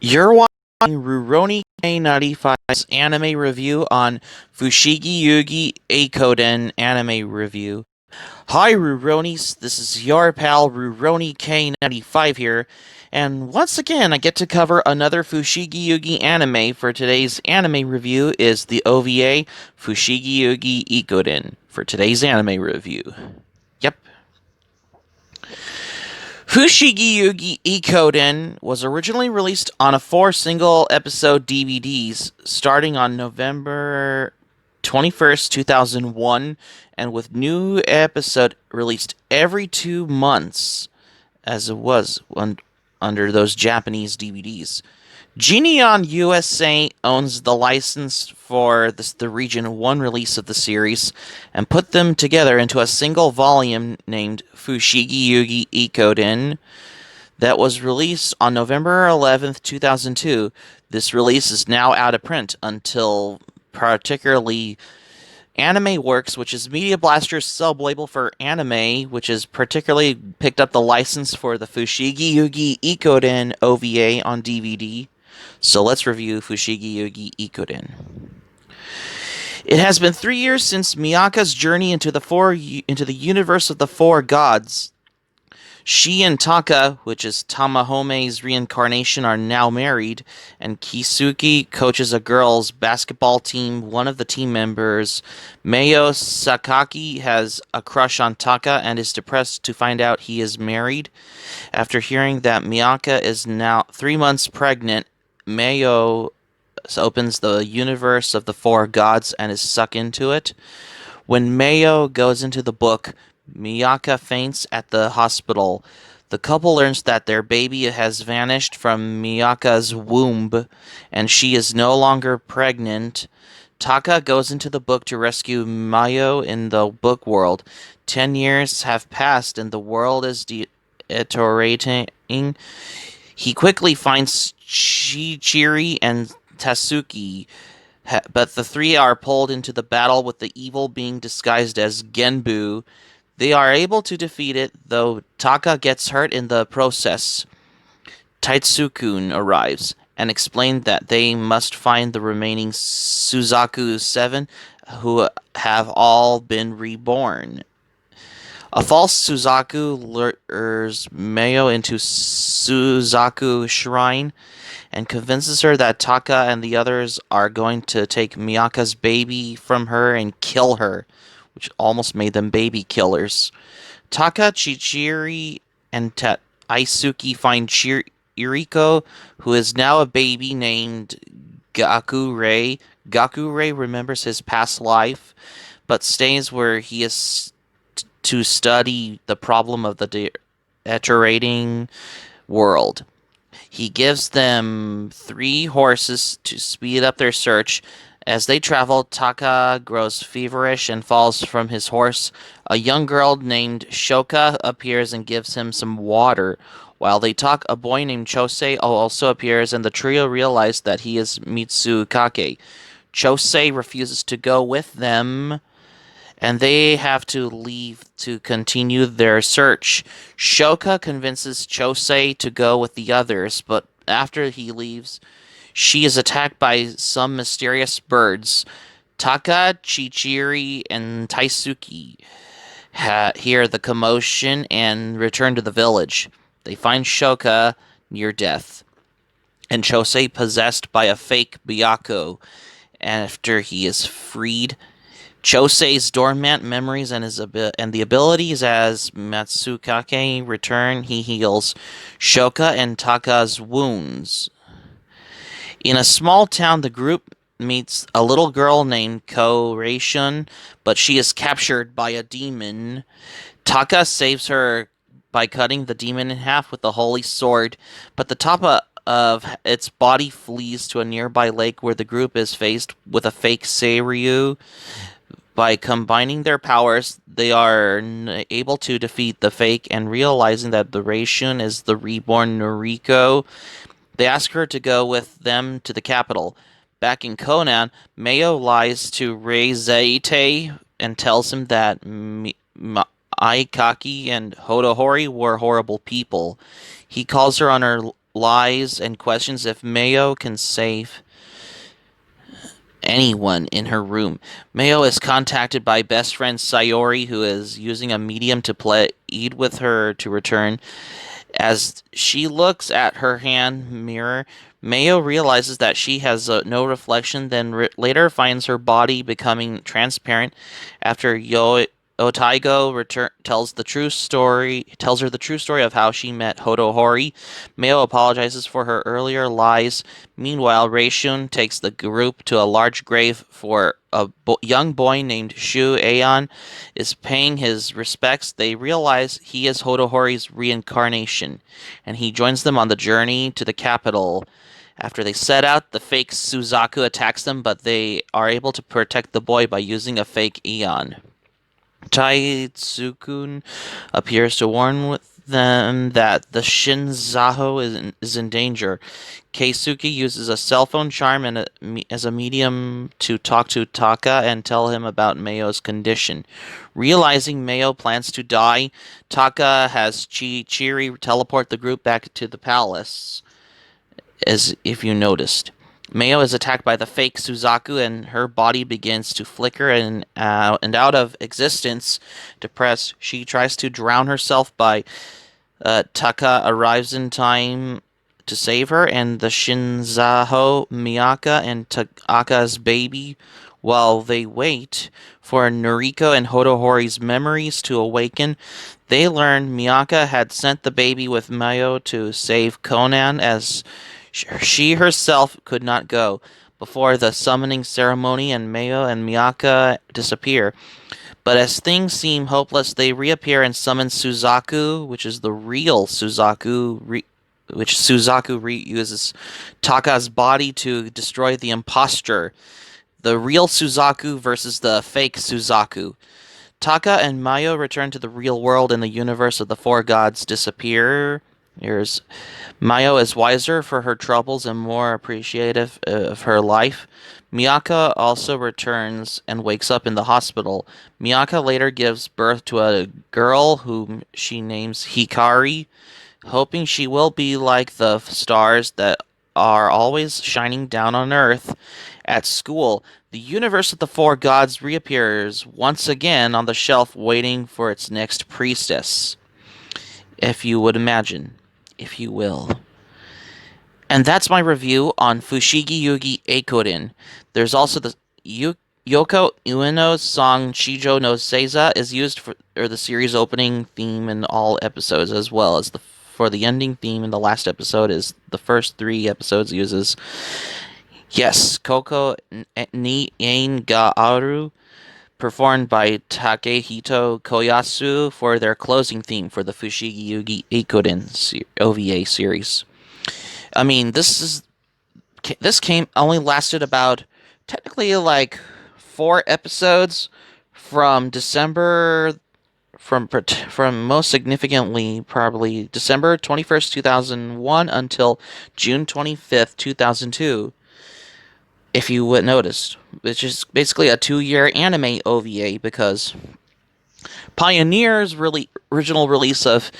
You're watching Rurouni K95's anime review on Fushigi Yuugi Eikoden anime review. Hi Ruronis, this is your pal Rurouni K95 here, and once again I get to cover another Fushigi Yuugi anime. For today's anime review is the OVA Fushigi Yuugi Eikoden for today's anime review. Yep. Fushigi Yuugi Eikoden was originally released on a 4 single-episode DVDs starting on November 21st, 2001, and with new episode released every 2 months, as it was under those Japanese DVDs. Geneon USA owns the license for the Region 1 release of the series and put them together into a single volume named Fushigi Yuugi Eikoden that was released on November 11th, 2002. This release is now out of print until particularly Anime Works, which is Media Blaster's sub-label for anime, which has particularly picked up the license for the Fushigi Yuugi Eikoden OVA on DVD. So let's review Fushigi Yuugi Eikoden. It has been 3 years since Miyaka's journey into the universe of the four gods. She and Taka, which is Tamahome's reincarnation, are now married, and Kisuke coaches a girls' basketball team. One of the team members, Mayo Sakaki, has a crush on Taka and is depressed to find out he is married. After hearing that Miyaka is now 3 months pregnant, Mayo opens the universe of the four gods and is sucked into it. When Mayo goes into the book, Miyaka faints at the hospital. The couple learns that their baby has vanished from Miyaka's womb, and she is no longer pregnant. Taka goes into the book to rescue Mayo in the book world. 10 years have passed, and the world is deteriorating. He quickly finds Shichiri and Tatsuki, but the three are pulled into the battle with the evil being disguised as Genbu. They are able to defeat it, though Taka gets hurt in the process. Taitsukun arrives and explains that they must find the remaining Suzaku 7 who have all been reborn. A false Suzaku lures Mayo into Suzaku Shrine and convinces her that Taka and the others are going to take Miyaka's baby from her and kill her, which almost made them baby killers. Taka, Chichiri, and Aisuki find Iriko, who is now a baby named Gakure. Gakure remembers his past life, but stays where he is to study the problem of the deteriorating world. He gives them 3 horses to speed up their search. As they travel, Taka grows feverish and falls from his horse. A young girl named Shoka appears and gives him some water. While they talk, a boy named Chosei also appears, and the trio realize that he is Mitsukake. Chosei refuses to go with them, and they have to leave to continue their search. Shoka convinces Chosei to go with the others, but after he leaves, she is attacked by some mysterious birds. Taka, Chichiri, and Taisuki hear the commotion and return to the village. They find Shoka near death, and Chosei possessed by a fake Byakuo. After he is freed, Chosei's dormant memories and the abilities as Matsukake return. He heals Shoka and Taka's wounds. In a small town, the group meets a little girl named Ko-Reishun, but she is captured by a demon. Taka saves her by cutting the demon in half with the holy sword, but the top of its body flees to a nearby lake where the group is faced with a fake Seiryu. By combining their powers, they are able to defeat the fake, and realizing that the Reishun is the reborn Noriko, they ask her to go with them to the capital. Back in Conan, Mayo lies to Reizaite and tells him that Aikaki and Hodohori were horrible people. He calls her on her lies and questions if Mayo can save anyone in her room. Mayo is contacted by best friend Sayori, who is using a medium to plead with her to return. As she looks at her hand mirror, Mayo realizes that she has no reflection, then later finds her body becoming transparent after Otaigo tells her the true story of how she met Hodohori. Mayo apologizes for her earlier lies. Meanwhile, Reishun takes the group to a large grave for a young boy named Shu Aeon is paying his respects. They realize he is Hodohori's reincarnation, and he joins them on the journey to the capital. After they set out, the fake Suzaku attacks them, but they are able to protect the boy by using a fake Aeon. Taitsukun appears to warn with them that the Shinzaho is in danger. Keisuke uses a cell phone charm as a medium to talk to Taka and tell him about Mayo's condition. Realizing Mayo plans to die, Taka has Chiri teleport the group back to the palace, as if you noticed. Mayo is attacked by the fake Suzaku and her body begins to flicker and out of existence. Depressed, she tries to drown herself by Taka arrives in time to save her, and the Shinzaho, Miyaka, and Taka's baby. While they wait for Noriko and Hodohori's memories to awaken, they learn Miyaka had sent the baby with Mayo to save Conan as she herself could not go. Before the summoning ceremony, and Mayo and Miyaka disappear. But as things seem hopeless, they reappear and summon Suzaku, which is the real Suzaku, which Suzaku uses Taka's body to destroy the impostor. The real Suzaku versus the fake Suzaku. Taka and Mayo return to the real world and the universe of the four gods disappear. Mayo is wiser for her troubles and more appreciative of her life. Miyaka also returns and wakes up in the hospital. Miyaka later gives birth to a girl whom she names Hikari, hoping she will be like the stars that are always shining down on Earth. At school, the universe of the four gods reappears once again on the shelf waiting for its next priestess. If you would imagine, if you will. And that's my review on Fushigi Yuugi Eikoden. There's also the Yoko Ueno's song Shijo no Seiza is used for the series opening theme in all episodes, as well as for the ending theme in the last episode. Is the first 3 episodes uses yes Koko ni Ein ga Aru, performed by Takehito Koyasu for their closing theme for the Fushigi Yuugi Eikoden OVA series. I mean, this came only lasted about technically like 4 episodes from December from most significantly probably December 21st, 2001 until June 25th, 2002. If you would notice, which is basically a 2-year anime OVA because Pioneer's really original release of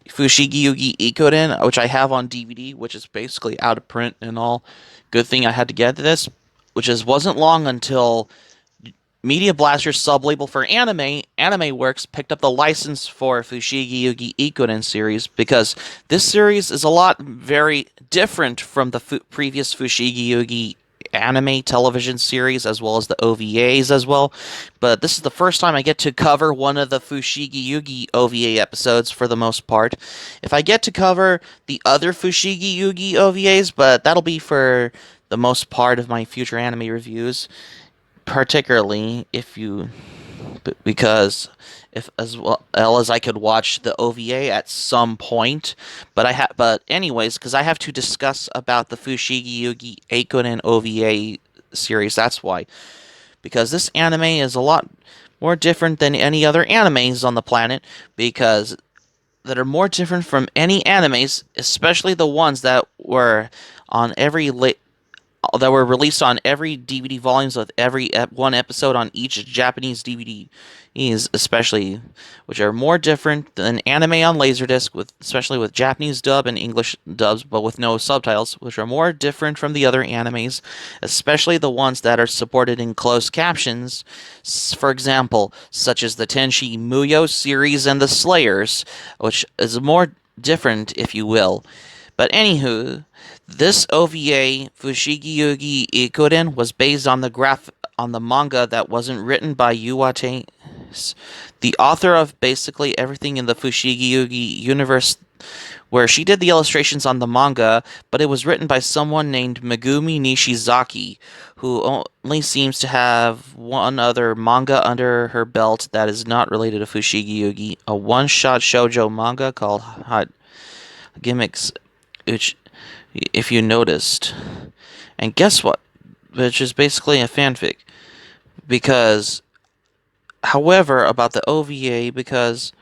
Fushigi Yuugi Eikoden, which I have on DVD, which is basically out of print and all. Good thing I had to get this, which wasn't long until Media Blaster's sublabel for Anime Works, picked up the license for Fushigi Yuugi Eikoden series because this series is a lot very different from the previous Fushigi Yuugi anime television series as well as the OVAs as well. But this is the first time I get to cover one of the Fushigi Yuugi OVA episodes for the most part. If I get to cover the other Fushigi Yuugi OVAs, but that'll be for the most part of my future anime reviews, particularly because if as well as I could watch the OVA at some point, but anyways, because I have to discuss about the Fushigi Yuugi Eikoden OVA series. That's why, because this anime is a lot more different than any other animes on the planet, because that are more different from any animes, especially the ones that were on that were released on every DVD volumes with every one episode on each Japanese DVDs, especially, which are more different than anime on Laserdisc, especially with Japanese dub and English dubs, but with no subtitles, which are more different from the other animes, especially the ones that are supported in closed captions. For example, such as the Tenchi Muyo series and the Slayers, which is more different, if you will. But anywho, this OVA, Fushigi Yuugi Eikoden, was based on the manga that wasn't written by Iwate, the author of basically everything in the Fushigi Yuugi universe, where she did the illustrations on the manga, but it was written by someone named Megumi Nishizaki, who only seems to have one other manga under her belt that is not related to Fushigi Yuugi, a one-shot shoujo manga called Hot Gimmicks, which, if you noticed. And guess what? Which is basically a fanfic. Because, however, about the OVA, because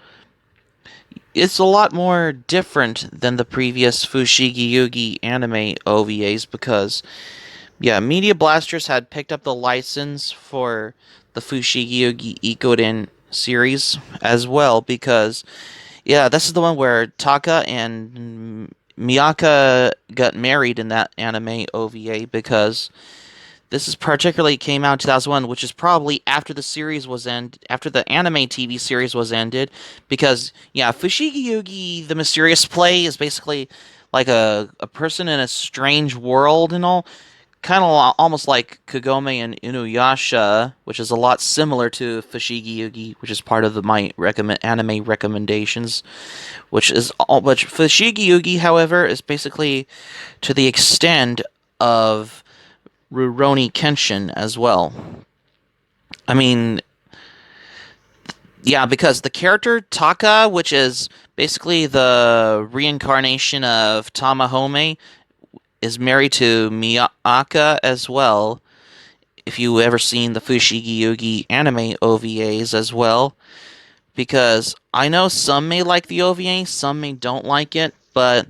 it's a lot more different than the previous Fushigi Yuugi anime OVAs, because, yeah, Media Blasters had picked up the license for the Fushigi Yuugi Eikoden series as well, because, yeah, this is the one where Taka and Miyaka got married in that anime OVA, because this is particularly came out in 2001, which is probably after after the anime TV series was ended, because yeah, Fushigi Yuugi, the mysterious play, is basically like a person in a strange world and all, kind of almost like Kagome and Inuyasha, which is a lot similar to Fushigi Yuugi, which is part of my anime recommendations, which Fushigi Yuugi, however, is basically to the extent of Rurouni Kenshin as well. I mean, yeah, because the character Taka, which is basically the reincarnation of Tamahome, is married to Miyaka as well. If you ever seen the Fushigi Yuugi anime OVAs as well, because I know some may like the OVA, some may don't like it, but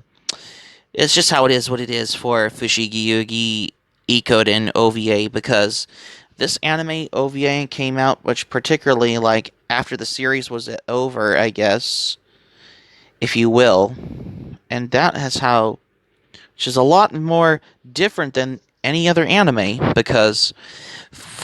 it's just how it is what it is for Fushigi Yuugi Eikoden OVA, because this anime OVA came out, which particularly like after the series was over, I guess, if you will, and that has how, which is a lot more different than any other anime, because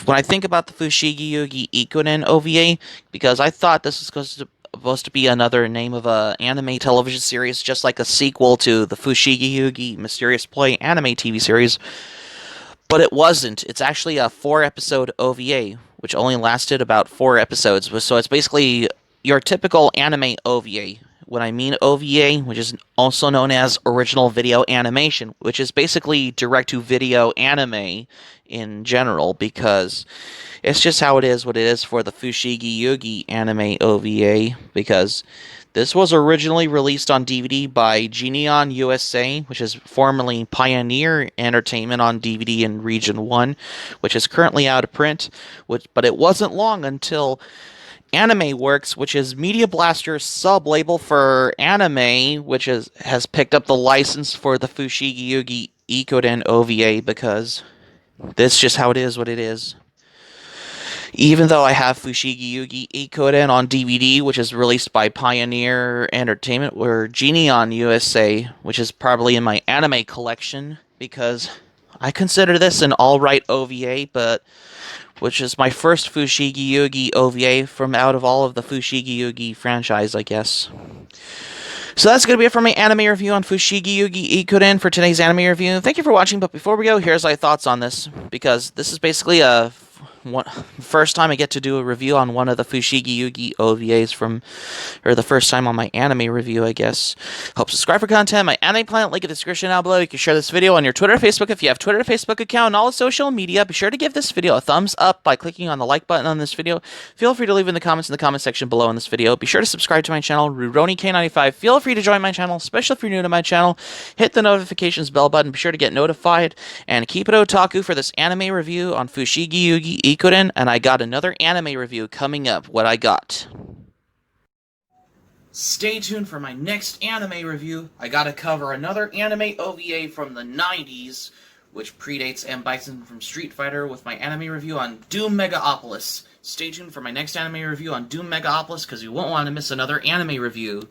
when I think about the Fushigi Yuugi Eikoden OVA, because I thought this was supposed to be another name of a anime television series, just like a sequel to the Fushigi Yuugi Mysterious Play anime TV series, but it wasn't. It's actually a 4-episode OVA, which only lasted about 4 episodes, so it's basically your typical anime OVA. When I mean OVA, which is also known as original video animation, which is basically direct-to-video anime in general, because it's just how it is what it is for the Fushigi Yuugi anime OVA, because this was originally released on DVD by Geneon USA, which is formerly Pioneer Entertainment on DVD in Region 1, which is currently out of print, but it wasn't long until Anime Works, which is Media Blaster's sub-label for anime, which has picked up the license for the Fushigi Yuugi Eikoden OVA, because that's just how it is what it is. Even though I have Fushigi Yuugi Eikoden on DVD, which is released by Pioneer Entertainment, or Geneon USA, which is probably in my anime collection, because I consider this an alright OVA, but which is my first Fushigi Yuugi OVA from out of all of the Fushigi Yuugi franchise, I guess. So that's going to be it for my anime review on Fushigi Yuugi Eikoden for today's anime review. Thank you for watching, but before we go, here's my thoughts on this, because this is basically first time I get to do a review on one of the Fushigi Yuugi OVAs or the first time on my anime review, I guess. Hope subscribe for content. My anime planet, link in the description down below. You can share this video on your Twitter or Facebook if you have Twitter or Facebook account, and all the social media. Be sure to give this video a thumbs up by clicking on the like button on this video. Feel free to leave in the comments in the comment section below in this video. Be sure to subscribe to my channel, RurouniK95. Feel free to join my channel, especially if you're new to my channel. Hit the notifications bell button. Be sure to get notified, and keep it otaku for this anime review on Fushigi Yuugi Eikoden, and I got another anime review coming up. What I got. Stay tuned for my next anime review. I gotta cover another anime OVA from the 90s, which predates M. Bison from Street Fighter, with my anime review on Doom Megaopolis. Stay tuned for my next anime review on Doom Megaopolis, because you won't want to miss another anime review.